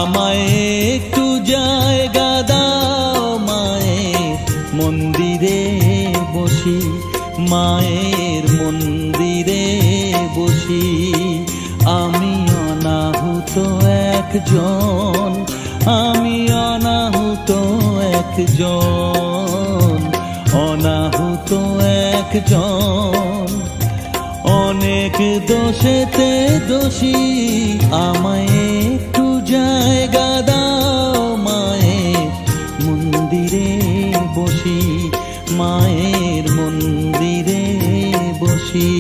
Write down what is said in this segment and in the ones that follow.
আমায় একটু জায়গা দাও মায়ের মন্দিরে বসি, মায়ের মন্দিরে বসি। আমি অনাহুত একজন, আমি অনাহুত একজন, অনাহুত একজন। অনেক দোষেতে দোষী, আমায় একটু জায়গা দাও মায়ের মন্দিরে বসি, মায়ের মন্দিরে বসি।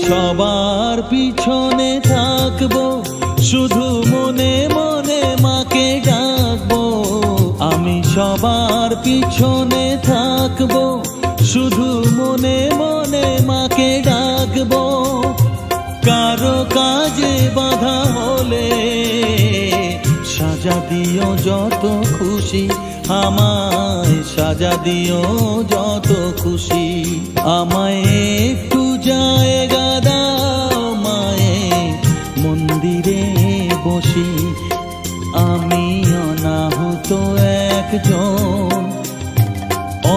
সবার পিছনে থাকবো, শুধু মনে মনে মাকে ডাকবো। আমি সবার পিছনে থাকবো, শুধু মনে মনে মাকে ডাকবো। কারো কাজে বাধা হলে সাজা দিও যত খুশি, আমায় সাজা দিও যত খুশি। আমায় একটু জায়গা দাও মায়ের মন্দিরে বসি, আমি অনাহুত একজন।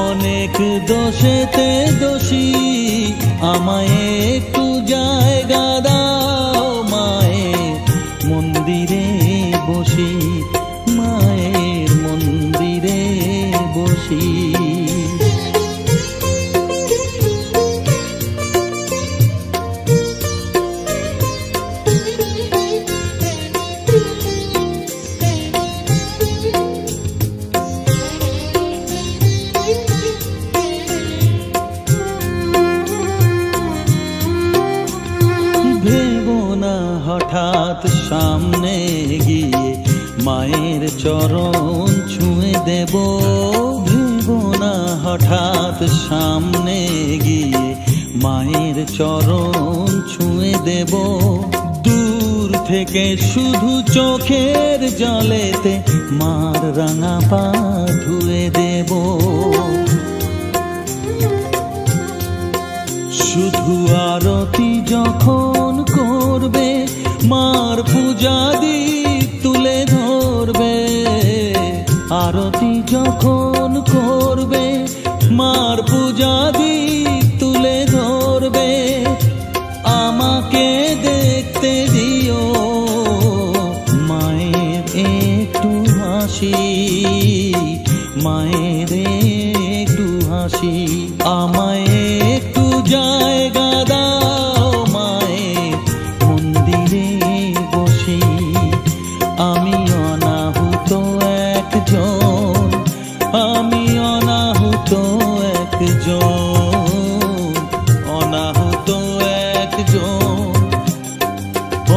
অনেক দোষেতে দোষী, আমায় একটু জায়গা দাও মায়ের মন্দিরে বসি, মায়ের মন্দিরে বসি। হঠাৎ সামনে গিয়ে মায়ের চরণ ছুঁয়ে দেব, ভেবো না হঠাৎ সামনে গিয়ে মায়ের চরণ ছুঁয়ে দেব। দূর থেকে শুধু চোখের জলেতে মার রাঙা পা ধুয়ে দেব। শুধু আরতি যখন করবে, মার পূজা দীপ তুলে ধরবে। আরতি যখন করবে, মার পূজা দীপ তুলে ধরবে। আমাকে দেখতে দিও মায়ের একটু হাসি, মায়ের একটু হাসি। আমায় একটু জায়গা দাও মায়ের মন্দিরে বসি, আমি অনাহুত একজন, আমি অনাহুত একজন, অনাহুত একজন।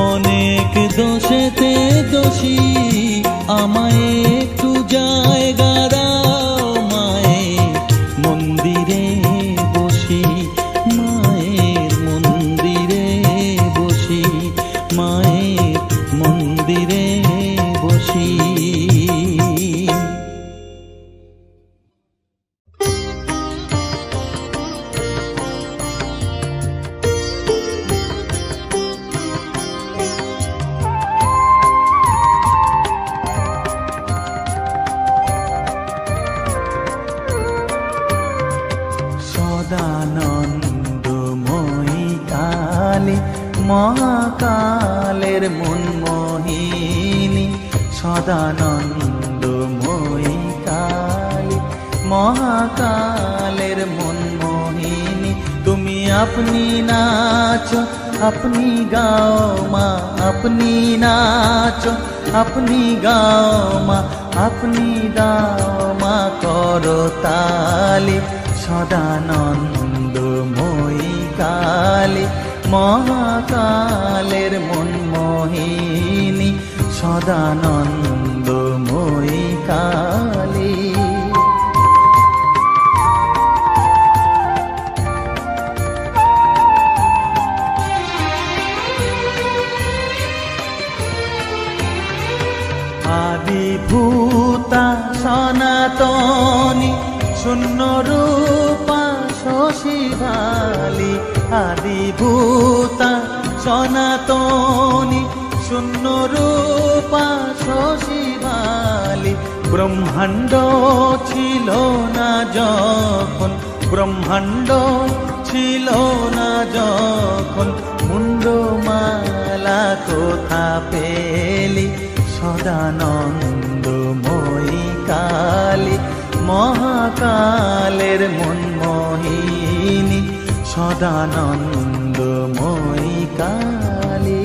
অনেক দোষেতে দোষী, আমায় একটু জায়গা দাও মায়ের মন্দিরে বসি, মায়ের মন্দিরে বসি, মায়ের মন্দিরে বসি। সদানন্দময়ী কালী মহাকালের মনমোহিনী, সদানন্দময়ী কালী মহাকালের মনমোহিনী। তুমি আপনি নাচো, আপনি গাও মা, আপনি নাচো, আপনি গাও মা, আপনি দাও মা। করতালি সদানন্দময়ী কালী, মহাকালের মনমোহিনী সদানন্দময়ী কালী। আদিভূতা সনাতনী শূন্য রূপা শশীভালি, আদিভূতা সনাতনী শূন্য রূপা শশীভালি। ব্রহ্মাণ্ড ছিল না যখন, ব্রহ্মাণ্ড ছিল না যখন, মুন্ডমালা কোথা পেলি সদানন্দময়ী কালী, মহাকালের মনমোহিনী সদানন্দময়ী কালী।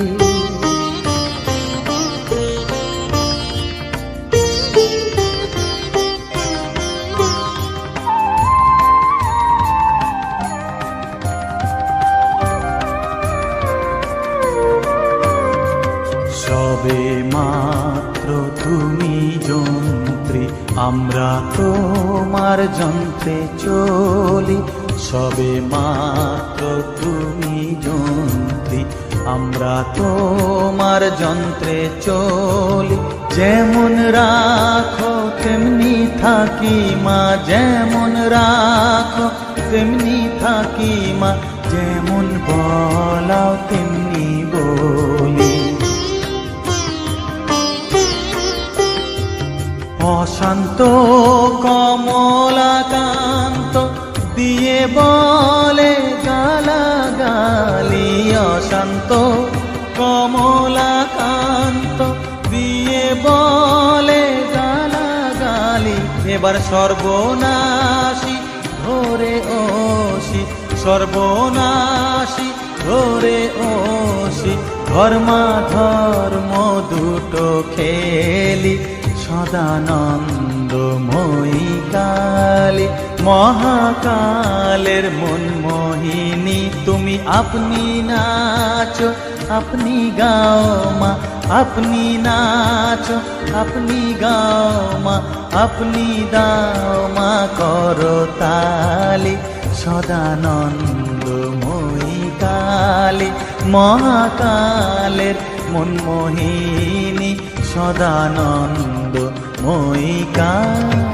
সবে মাত্র তুমি যন্ত্রী, আমরা তোমার যন্ত্রে চলি। সবে মাত্র তুমি যন্ত্রী, আমরা তোমার যন্ত্রে চলি। যেমন রাখো তেমনি থাকি মা, যেমন রাখো তেমনি থাকি মা, যেমন বলাও তেমনি বলি। অশান্ত কমলাকান্ত দিয়ে বলে গালাগালি, অশান্ত কমলাকান্ত দিয়ে বলে গালাগালি। এবার সর্বনাশী ধরে ওসি, সর্বনাশী ধরে ওসি, ধর্মাধর্ম দুটো খেলি সদানন্দময়ী কালী, মহাকালের মনমোহিনী। তুমি আপনি নাচো আপনি গাও মা, আপনি নাচো আপনি গাও মা, আপনি দাও মা করতালি সদানন্দময়ী কালী, মহাকালের মনমোহিনী সদানন্দময়ী কালী।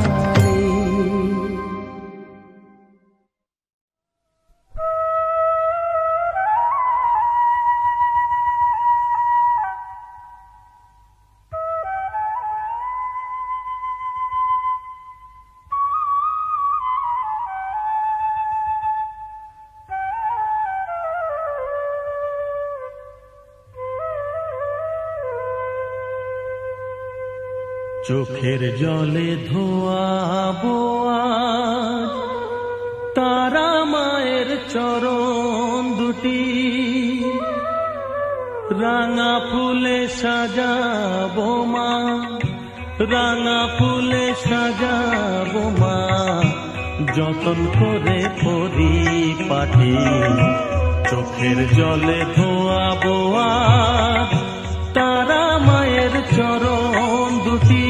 চোখের জলে ধোয়াবো আজ তারা মায়ের চরণ দুটি, রাঙা ফুলে সাজাবো মা, রাঙা ফুলে সাজাবো মা, যতন করে পরিপাটি। চোখের জলে ধোয়াবো আজ তারা মায়ের চরণ দুটি,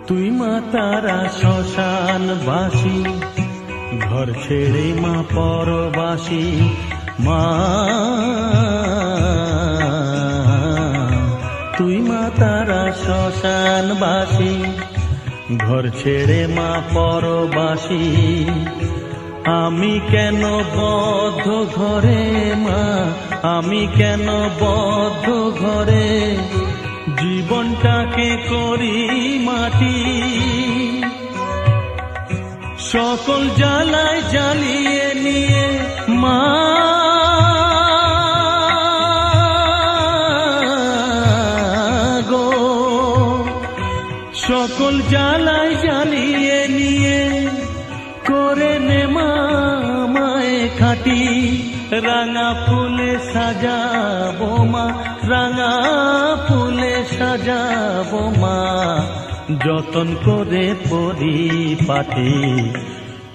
তুই মা তারা শ্মশানবাসী, ঘর ছেড়ে মা পরবাসী। মা তুই মা তারা শ্মশানবাসী, ঘর ছেড়ে মা পরবাসী। আমি কেন বদ্ধ ঘরে মা, আমি কেন বদ্ধ ঘরে, জীবনটাকে করি মাটি। সকল জ্বালায় জ্বালিয়ে নিয়ে মা গো, সকল জ্বালায় জ্বালিয়ে নিয়ে করে নে মা মায়ে খাটি রাঙা ফুলে সাজাবো মা রাঙা ফুলে সাজাবো মা যতন করে পরিপাটি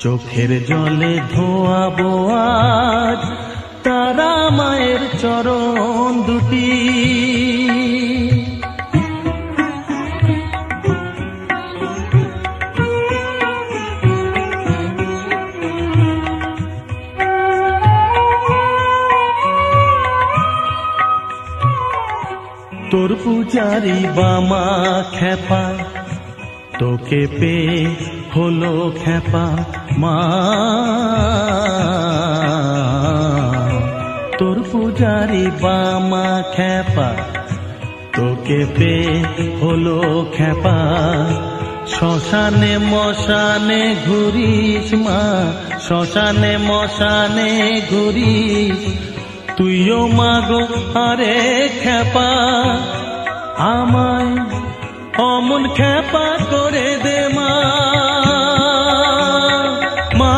চোখের জলে ধোয়াবো আজ তারা মায়ের চরণ দুটি তোর পূজারি বামা খেপা তোকে পে হলো খেপা মা তোর পূজারি বামা খেপা তোকে পে হলো খেপা শ্মশানে মশানে ঘুরিস মা শ্মশানে মশানে ঘুরিস তুইও মাগো আরে খেপা আমায় অমন খেপা করে দে মা মা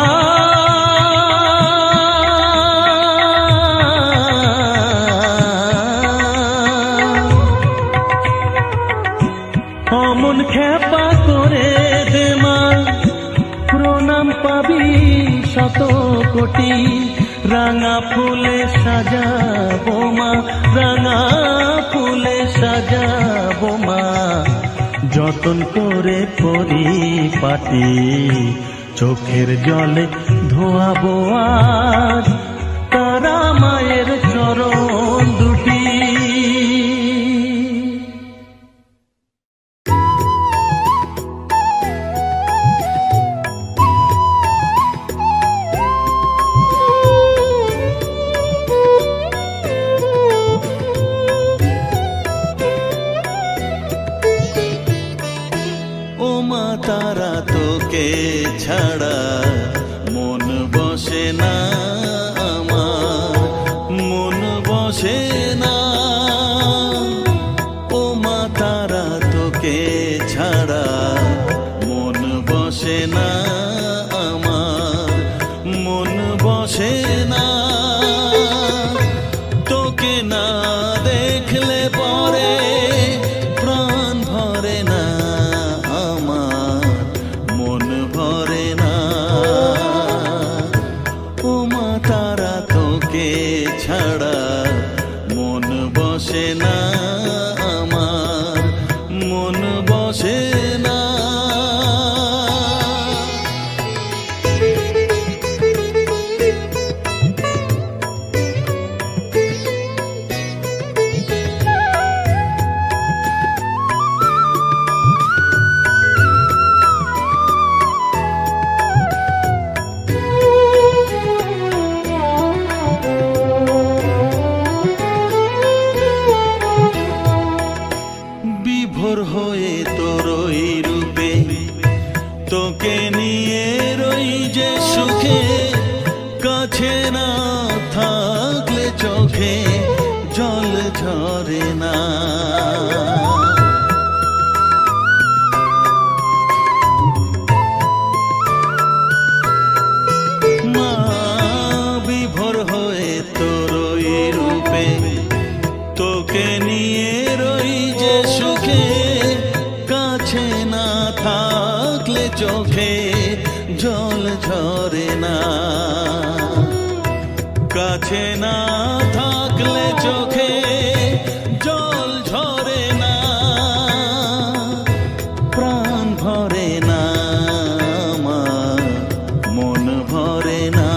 অমন খেপা করে দে মা প্রণাম পাবি শত কোটি রাঙা ফুলে সাজাবো মা রাঙা ফুলে সাজাবো মা যতন করে পরিপাটি চোখের জলে ধোয়াবো আজ তারা মায়ের চরণ দুটি তারা তোকে ছাড়া মন বসে না আমার মন বসে না ও মা তারা তোকে ছাড়া মন বসে না আমার মন বসে না তোকে না দেখলে পরে প্রাণ ভরে না ছাড়া মন বসে না আমার মন বসে না হয়ে তোরই রূপে তোকে নিয়ে রই যে সুখে কাছে না থাকলে চোখে জল ঝরে না মা বিভোর হয়ে তোরই রূপে তোকে নিয়ে রই যে সুখে কাছে না থাকলে চোখে জল ঝরে না কাছে না থাকলে চোখে জল ঝরে না প্রাণ ভরে না আমার মন ভরে না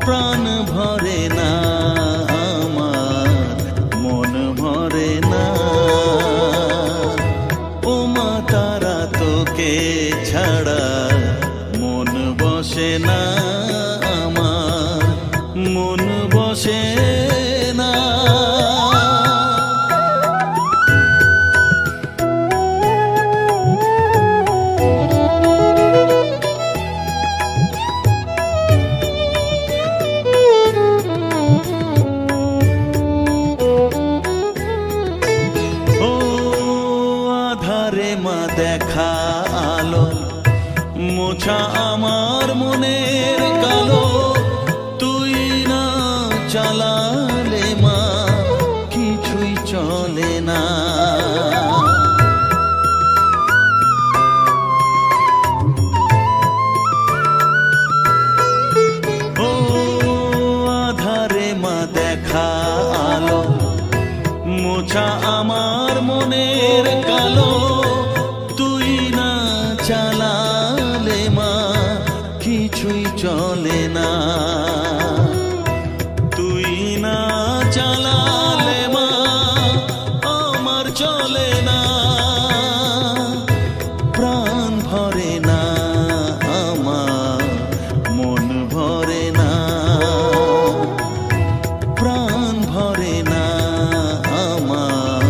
প্রাণ ভরে না ছাড়া মন বসে না আমার মন বসে না দেখা আলো মোছা আমার মনের কালো তুই না চালালে মা কিছুই চলে না ও আধারে মা দেখা আলো মোছা আমার মনের কালো তুই না চালালে মা কিছুই চলে না তুই না চালালে মা আমার চলে না প্রাণ ভরে না আমার মন ভরে না প্রাণ ভরে না আমার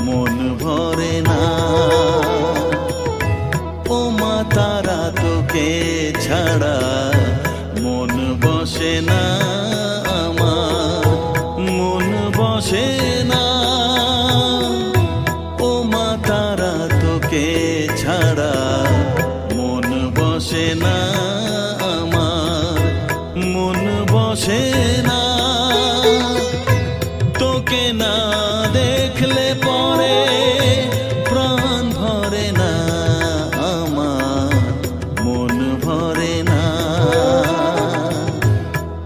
মন ভরে না ও মা তারা তোকে ছাড়া মন বসে না আমার মন বসে না ও মা তারা তোকে ছাড়া মন বসে না আমার মন বসে না তোকে না দেখলে পরে প্রাণ ভরে না আমার মন ভরে না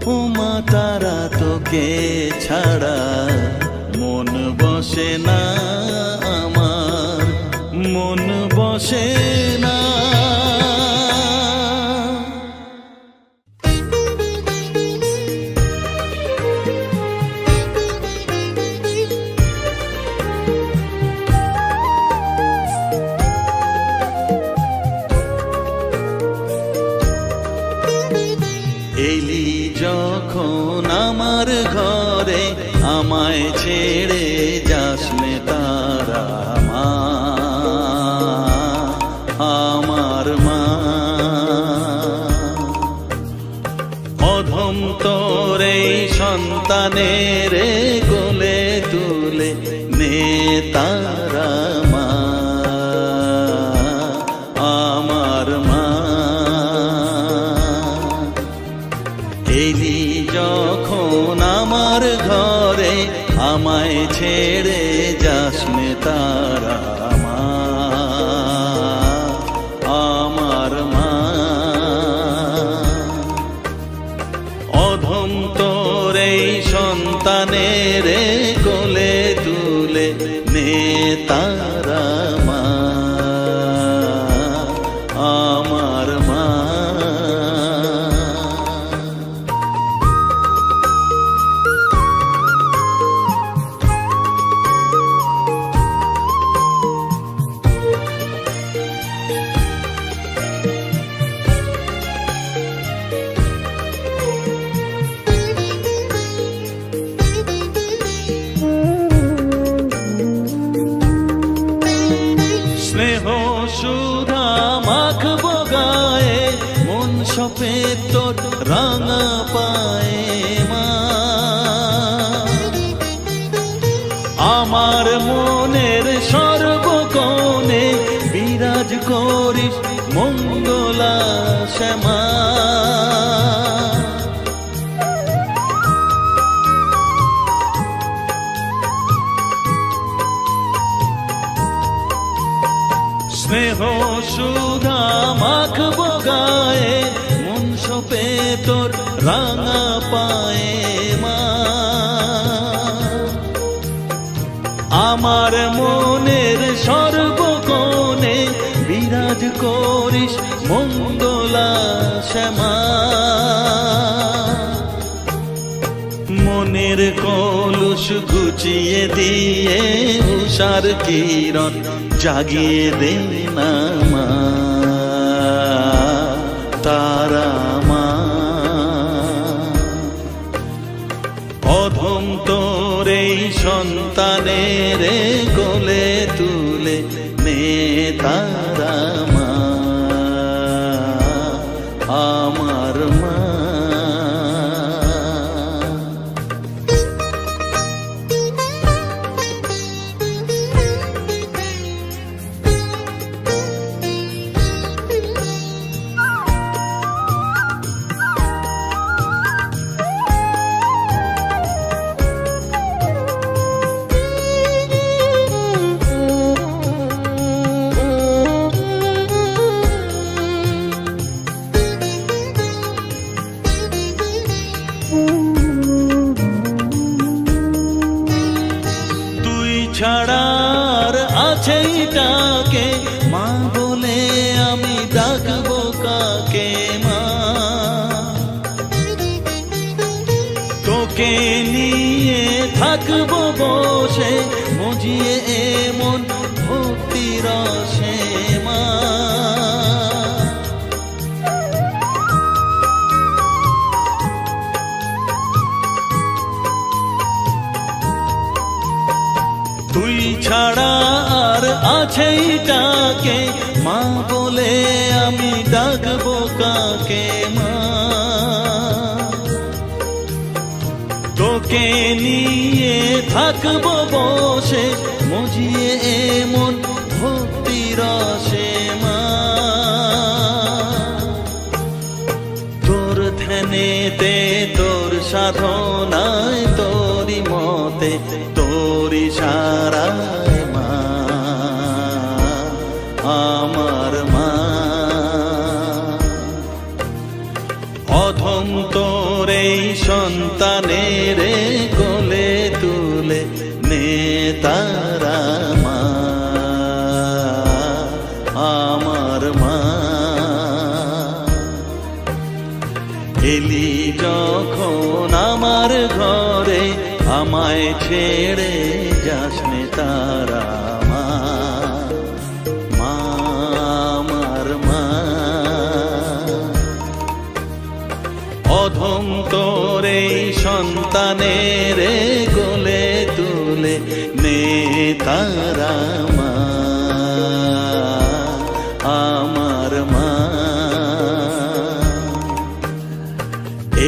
ও মা তারা তোকে ছাড়া মন বসে না আমার মন বসে না এলি যখন আমার ঘরে আমায় ছেড়ে যাসনে তারা মা আমার মা অধম তোর এই সন্তানের কোলে তুলে নে তারা মা আমার মা এলি যখন আমার ঘরে আমায় ছেড়ে যাসনে তারা মা আমার মা অধম তোর এই সন্তানের কোলে তুলে নে তারা মা আমার মা স্নেহ সুধা মাখবো গায়ে মন সপে তোর রাঙা পায়ে মা আমার মনের সর্বকোণে বিরাজ করিস মঙ্গলা শ্যামা স্নেহ সুধা মাখবো গায়ে মন সপে তোর রাঙা পায়ে মা আমার মনের সর্বকোণে বিরাজ করিস মঙ্গলা শ্যামা মনের কলুষ ঘুচিয়ে দিয়ে উষার কিরণ জাগিয়ে দে না মা তারা মা অধম তোর এই সন্তানের কোলে তুলে নে তারা মা আমার মা ছাড়ার আছেই তাকে মা বলে আমি ডাকবো কাকে মা তোকে নিয়ে থাকবো বসে মজিয়ে এমন ভক্তি রসে মা তুই ছাড়া আর আছেই তাকে মা বলে আমি ডাকবো কাকে মা তোকে নিয়ে থাকবো বসে মজিয়ে এমন ভক্তি রসে মা তোর ধ্যানেতে তোর সাধনায় তোরি মতে তোরি সারায় মা আমার মা অধম তোর এই সন্তানের কোলে তুলে নে তারা মা আমার মা এলি যখন আমার ঘরে আমায় ছেড়ে যাস নে তারা মা আমার মা অধম তোর এই সন্তানের কোলে তুলে নে তারা মা আমার মা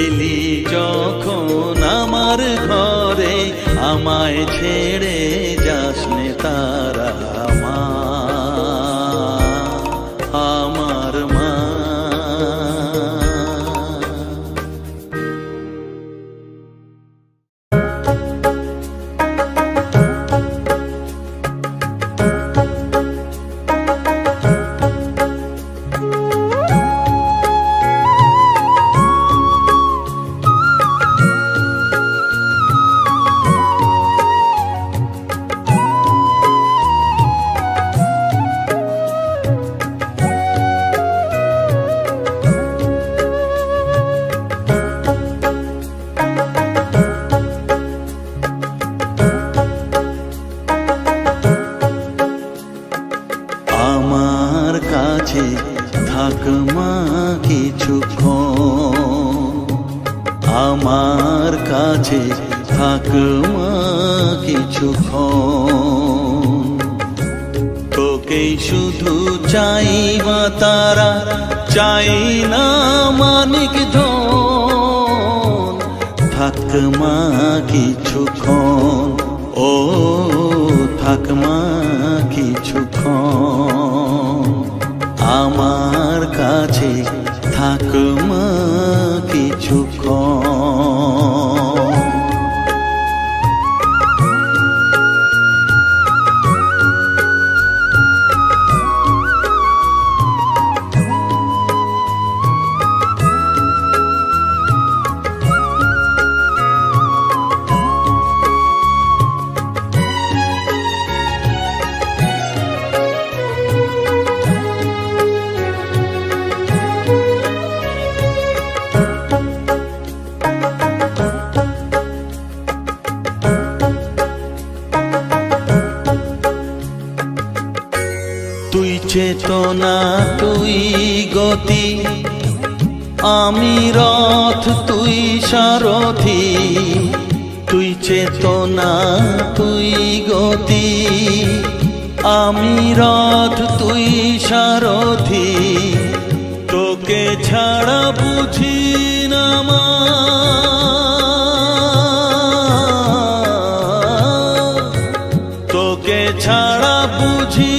এলি যখন আমার ঘরে আমায় ছেড়ে যাস নে তারা মা আমার মা থাক মা কিছুক্ষণ আমার কাছে থাক মা কিছুক্ষণ তোকেই শুধু চাই মা তারা চাই না মানিক ধন থাক মা কিছুক্ষণ ও থাক মা কিছুক্ষণ আমার কাছে থাক মা কিছুক্ষণ চেতনা তুই গতি আমি রথ তুই সারথি তুই চেতনা তুই গতি আমি রথ তুই সারথি তোকে ছাড়া বুঝি না মা তোকে ছাড়া বুঝি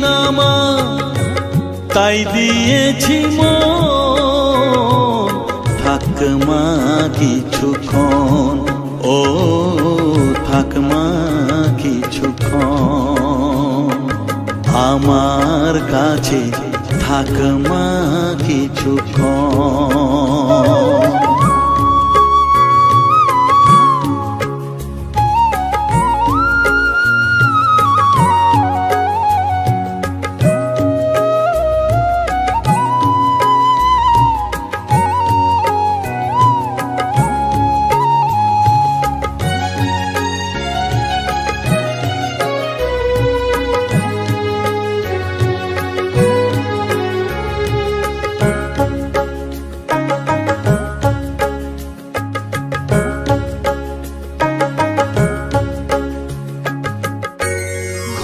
না মা তাই দিয়েছি মন থাক মা কিছুক্ষণ ও থাক মা কিছুক্ষণ আমার কাছে থাক মা কিছুক্ষণ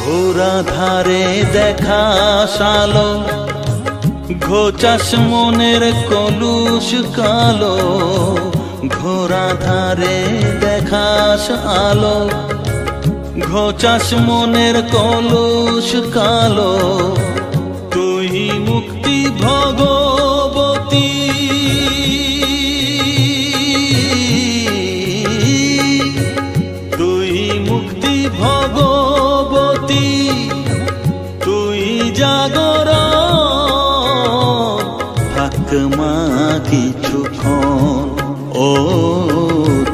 ঘোরা ধারে দেখা সালো, ঘোচাস মনের কলুষ কালো। ঘোরা ধারে দেখাস আলো, ঘোচাস মনের কলুষ কালো। তুই মুক্তি ভগবতী, তুই মুক্তি ভগবতী, তুই জাগরণ। থাক মা কিছুক্ষণ, ও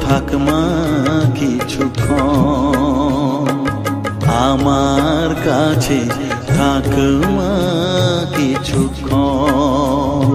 থাক মা কিছুক্ষণ, আমার কাছে থাক মা কিছুক্ষণ।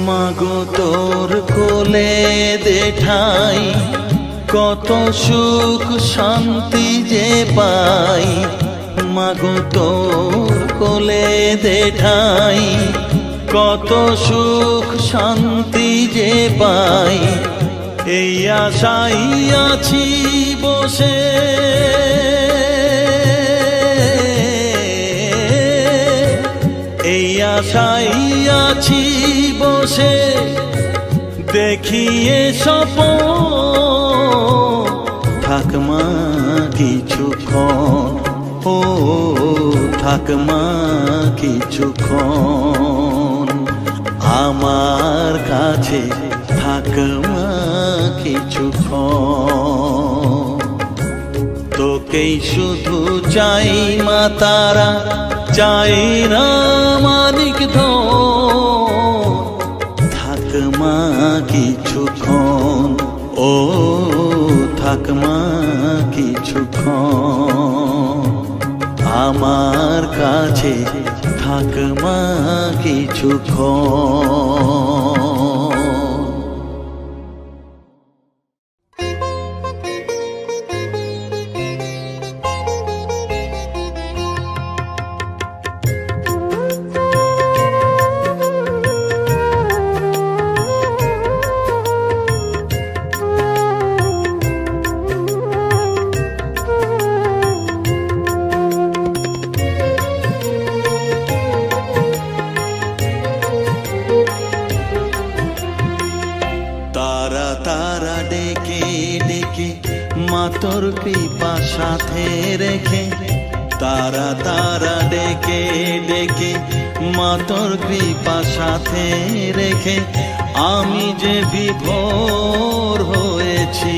মাগো তোর কোলে দেঠাই, কত সুখ শান্তি যে পাই। মাগো তোর কোলে দেঠাই, কত সুখ শান্তি যে পাই। এই আশাই আছি বসে, এই আশাই আছি বসে, দেখিয়ে স্বপন। থাক মা কিছুক্ষণ, ও থাক মা কিছুক্ষণ, আমার কাছে থাক মা কিছুক্ষণ। তোকেই শুধু চাই মা তারা, চাই না মানিক ধন। থাক মা কিছুক্ষণ, ও থাক মা কিছুক্ষণ, আমার কাছে থাক মা কিছুক্ষণ। তোর কৃপা সাথে রেখে, তারা তারা ডেকে ডেকে, মা তোর কৃপা সাথে রেখে, আমি যে বিভোর হয়েছি।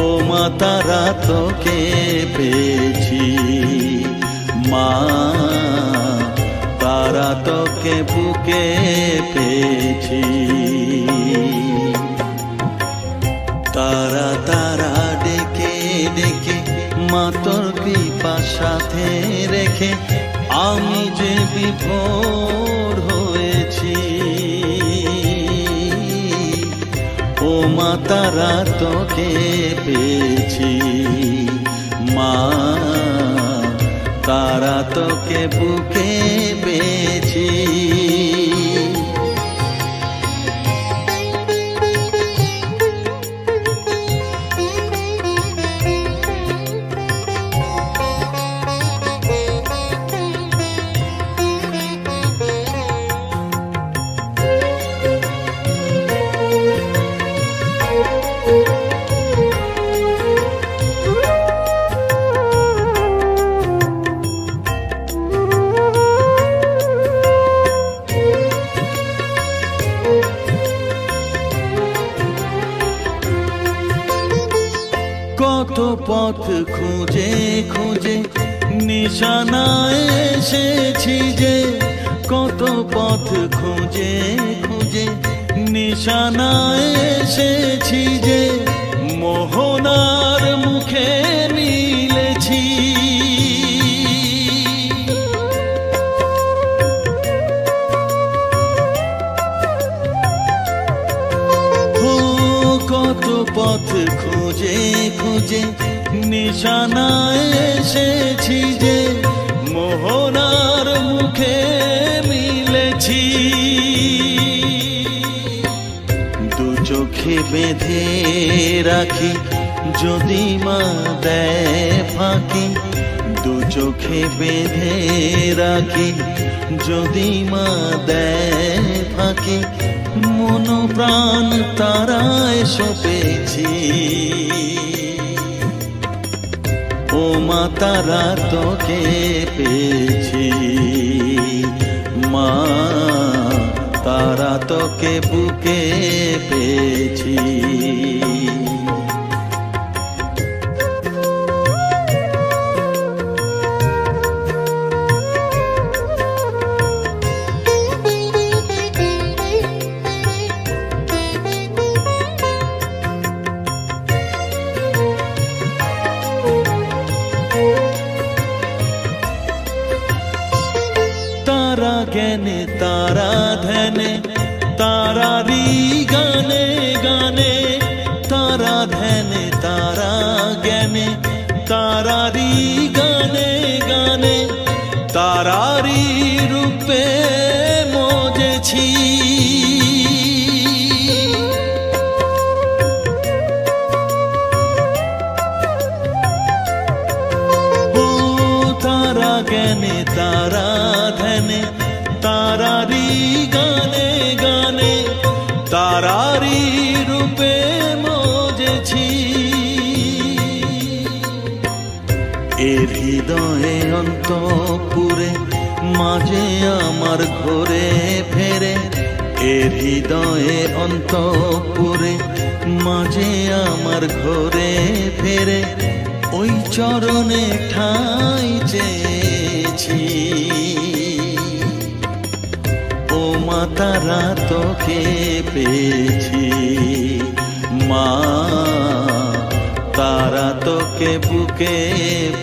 ও মা তারা তোকে পেয়েছি, মা তারা তোকে বুকে পেয়েছি। তারা তারা ডেকে ডেকে, মা তোর কৃপা সাথে রেখে, আমি যে বিভোর হয়েছি। ও মা তারা তোকে পেয়েছি, মা তারা তোকে বুকে পেয়েছি। কত পথ খুঁজে খুঁজে নিশানায় এসেছি যে, কত পথ খুঁজে খুঁজে নিশানায় এসেছি যে, মোহনার মুখে মিলেছি। পথ খুঁজে খুঁজে নিশানায় এসেছি যে মোহনার মুখে মিলেছি। দু চোখে বেঁধে রাখি যদি মা দেয় ফাঁকি, দু চোখে বেঁধে রাখি যদি মা দেয় ফাঁকি, মন প্রাণ তারায় সপেছি। ও মা তারা তোকে পেয়েছি, মা তারা তোকে বুকে পেয়েছি। तारा ज्ञाने तारा ध्याने तारारी गाने गाने, तारा ध्याने तारा ज्ञाने तारारी गाने गाने, तारारी रूपे मोजेছি। तारा ज्ञाने तारा ध्याने तारारी गाने गाने, तारारी रूपे मोजेছি। এর হৃদয়ে অন্তপুরে মাঝে আমার ঘরে ফেরে, এর হৃদয়ে অন্তপুরে মাঝে আমার ঘরে ফেরে, ওই চরণে ঠাঁই চেয়েছি। ও মা তারা তোকে পেয়েছি, মা তারা তোকে বুকে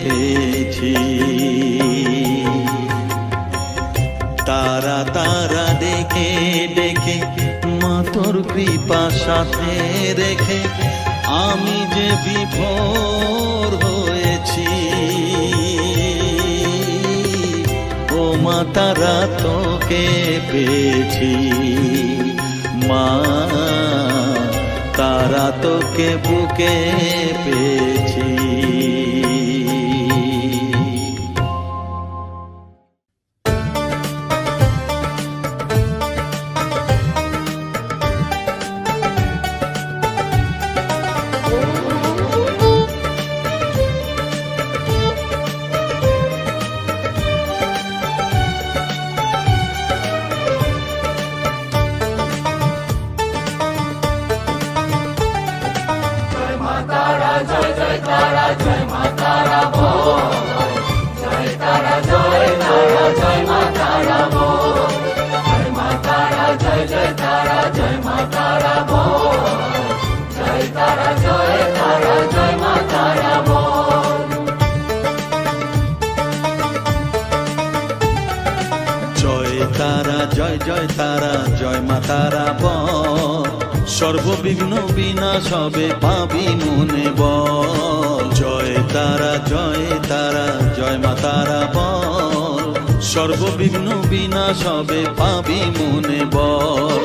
পেয়েছি। তারা তারা ডেকে ডেকে মা তোর কৃপা সাথে রেখে আমি যে বিভোর হয়েছি। ও মা তারা তোকে পেয়েছি, মা তারা তোকে বুকে পেয়েছি। জয় জয় তারা জয় মা তারা বল, সর্ববিঘ্ন বিনাশ হবে পাবি মনে বল। জয় তারা জয় মা তারা বল, সর্ববিঘ্ন বিনাশ হবে পাবি মনে বল।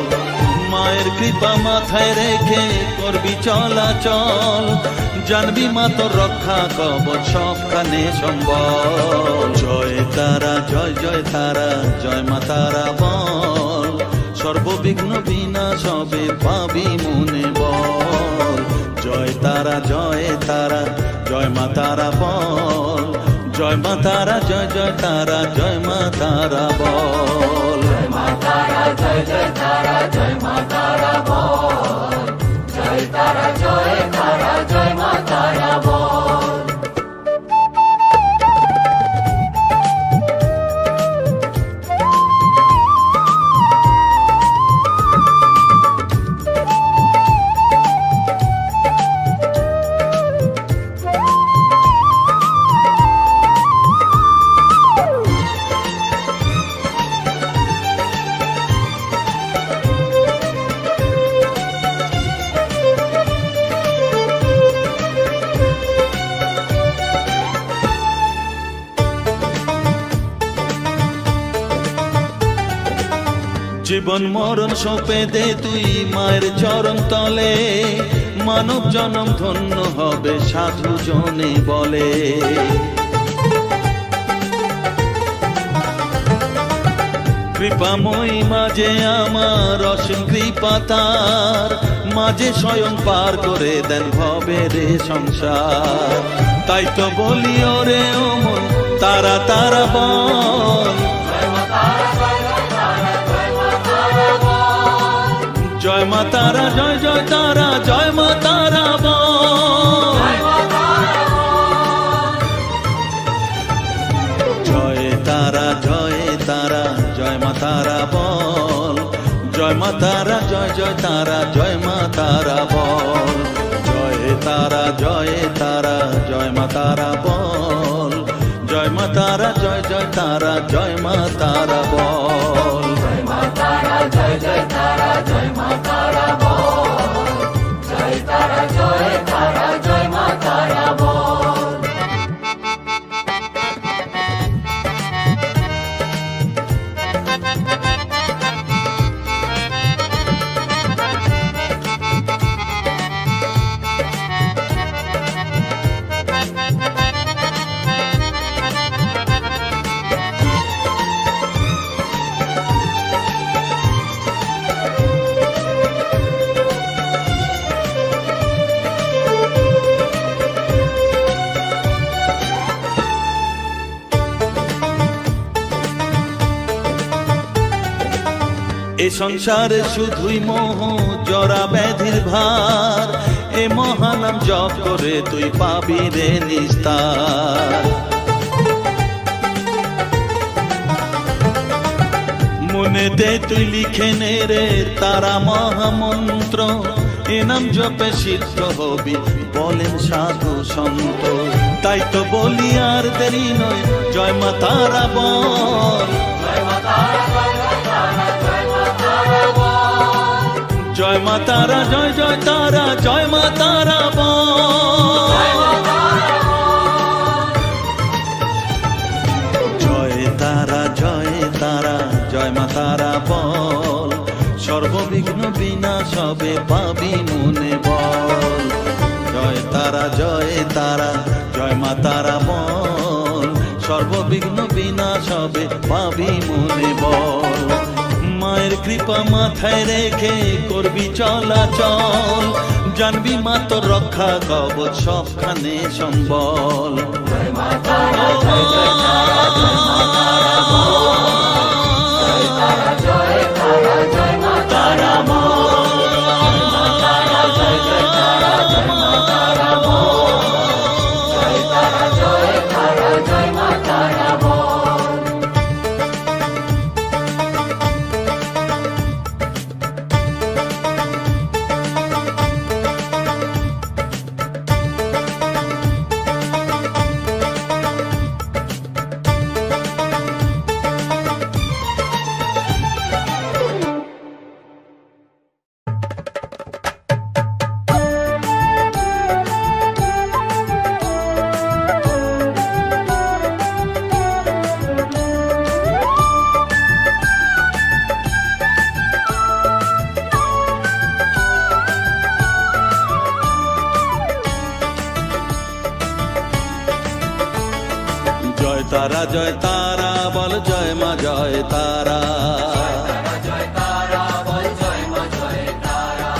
মায়ের কৃপা মাথায় রেখে করবি চলাচল, জানবি মা তোর রক্ষা কবচ সবখানে সম্বল। জয় তারা জয় মা তারা বল, সর্ববিঘ্ন বিনাশ হবে পাবি মনে বল। জয় তারা জয় মা তারা বল, জয় মা তারা জয় তারা জয় মা তারা বল। জয় মা তারা জয় মা তারা বল, জয় তারা জয় মা তারা বল। জীবন মরণ সঁপে দে তুই মায়ের চরণ তলে, মানব জনম ধন্য হবে সাধু জনে বলে। কৃপাময়ী মাঝে আমার অসীম কৃপা তার, মাঝে স্বয়ং পার করে দেন ভবের সংসার। তাই তো বলি ওরে ও মন তারা তারা বল, জয় মা তারা জয় জয় তারা জয় মা তারা বল, জয় তারা জয় তারা জয় মা তারা বল, জয় মা তারা জয় জয় তারা জয় মা তারা বল, জয় তারা জয় তারা জয় মা তারা বল, জয় মা তারা জয় জয় তারা জয় মা তারা বল, জয় মা তারা জয় জয় তারা জয় মা তারা বল, জয় তারা জয় তারা জয় মা তারা বল। এ সংসারে শুধুই মোহ জরা ব্যাধির ভার, এ মহানাম জপ করে তুই পাবি রে নিস্তার। মনেতে তুই লিখে নে রে তারা মহামন্ত্র, এ নাম জপে সিদ্ধ হবি বলেন সাধু সন্ত। তাই তো বলি আর দেরি নয় জয় মা তারা বল, জয় মা তারা জয় জয় তারা জয় মা তারা বল, জয় মা তারা জয় জয় তারা জয় মা তারা বল, জয় তারা জয় তারা জয় মা তারা বল, সর্ববিঘ্ন বিনাশ হবে পাবি মনে বল, জয় তারা জয় তারা জয় মা তারা বল, সর্ববিঘ্ন বিনাশ হবে পাবি মনে বল। মায়ের কৃপা মাথায় রেখে করবি চলাচল, জানবি মা তোর রক্ষা কবচ সবখানে সম্বল, জয় মা তারা জয় জয় তারা জয় মা তারা বল, জয় তারা জয় তারা জয় মা তারা বল, জয় মা তারা জয় জয় তারা জয় মা তারা বল, জয় তারা জয় তারা জয় মা তারা বল। তারা জয় তারা বল জয় মা জয় তারা, জয় তারা বল জয় মা জয় তারা,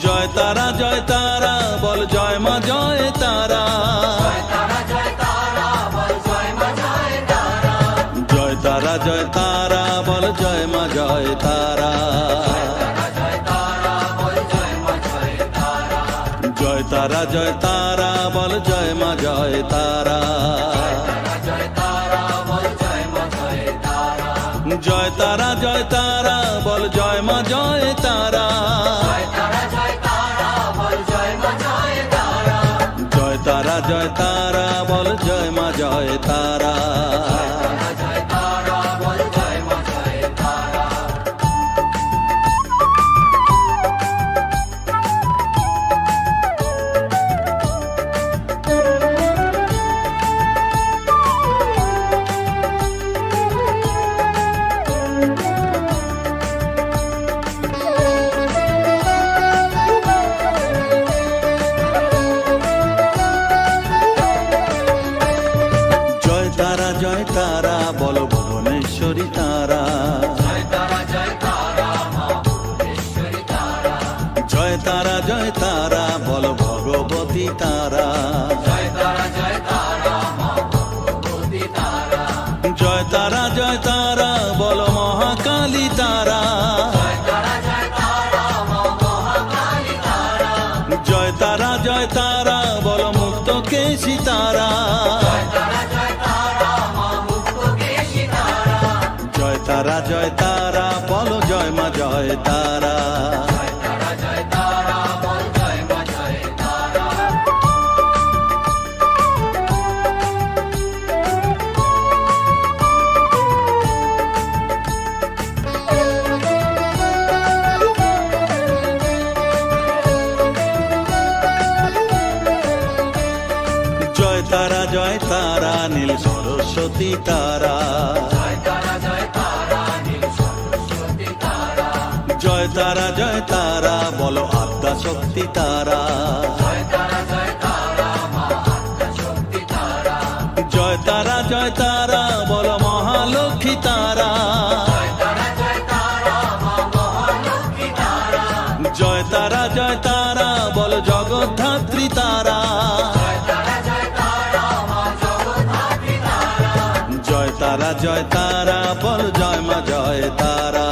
জয় তারা জয় তারা বল জয় মা জয় তারা, জয় তারা বল জয় মা জয় তারা, জয় তারা জয় তারা বল জয় মা জয় তারা, জয় তারা বল জয় মা জয় তারা, জয় তারা জয় তারা বল জয় মা জয় তারা, জয় তারা বল জয় মা জয় তারা, জয় তারা জয় তারা বল জয় মা জয় তারা, জয় তারা জয় তারা বল জয় মা জয় তারা, জয় তারা জয় তারা বল জয় মা জয় তারা। তারা বলো ভুবনেশ্বরী তারা। জয় তারা বলো ভগবতী তারা। জয় তারা বলো মহাকালী তারা। জয় তারা বলো মুক্ত কেশী তারা। জয় তারা বলো জয় মা জয় তারা। জয় তারা নীল সরস্বতী তারা। জয় তারা বলো আদ্যা শক্তি তারা। জয় তারা বলো মহালক্ষ্মী তারা। জয় তারা বলো জগদ্ধাত্রী তারা। জয় তারা বল জয় মা জয় তারা।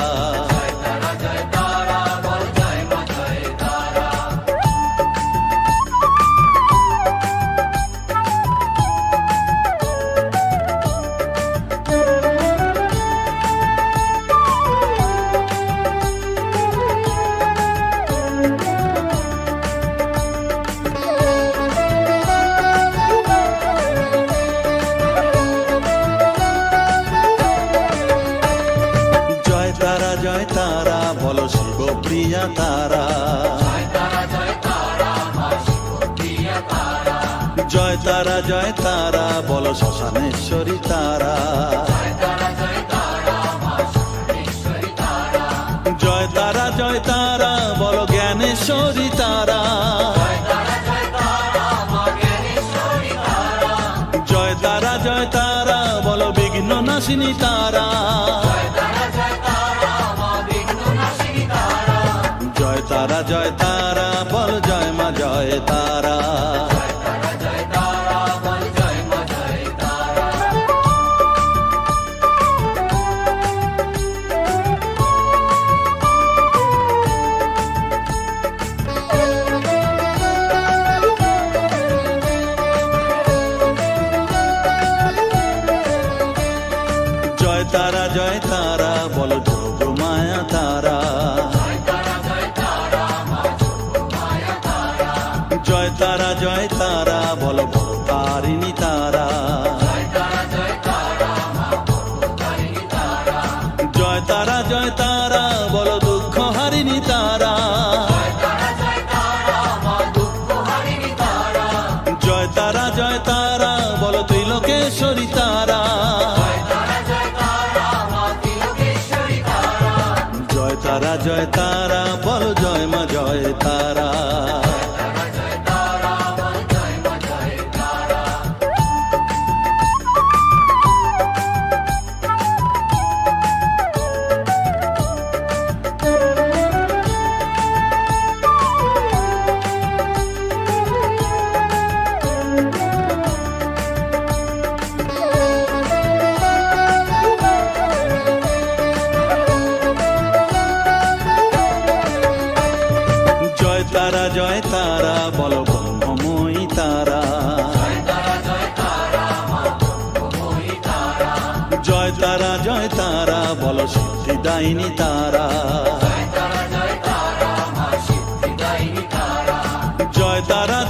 জয় তারা বলো শিবপ্রিয়া তারা। জয় তারা বলো শ্মশানেশ্বরী তারা। জয় তারা বলো জ্ঞানেশ্বরী তারা। জয় তারা বলো বিঘ্ন নাশিনী তারা। জয় তারা বল জয় মা জয় তারা। জয় তারা বলো যোগ মায়া তারা। জয় তারা বলো ভবতারিণী তারা। জয় তারা বলো দুঃখ হারিণী তারা। জয় তারা বলো ত্রিলোকেশ্বরী তারা। জয় তারা বলো জয় মা জয় তারা। জয় তারা বলো ব্রহ্মময়ী তারা। জয় তারা বলো সিদ্ধিদায়িনী তারা।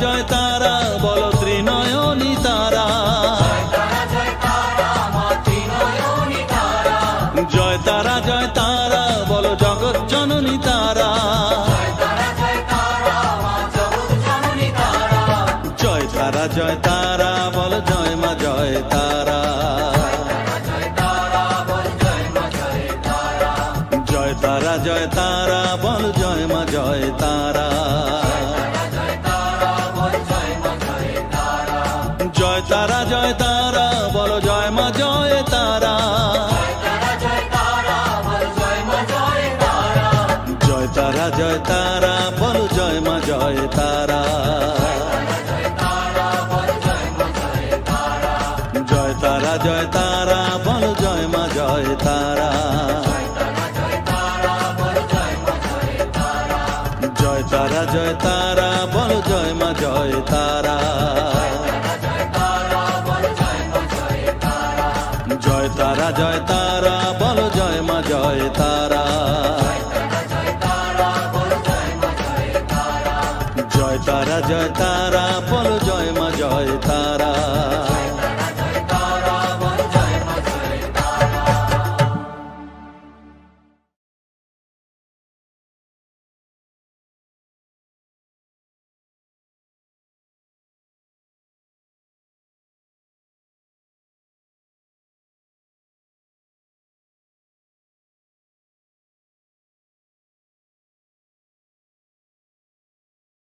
জয় তারা বলো ত্রিনয়নী তারা। জয় তারা বলো জগৎ জননী তারা। জয় তারা বলো জয় মা জয় তারা। জয় তারা বলো জয় মা জয় তারা। জয় তারা বলো জয় মা জয় তারা, জয় তারা জয় তারা বল জয় মা জয় তারা, জয় তারা জয় তারা বল জয় মা জয় তারা, জয় তারা জয় তারা বল জয় মা জয় তারা, জয় তারা জয় তারা বল জয় মা জয় তারা, জয় তারা জয় তারা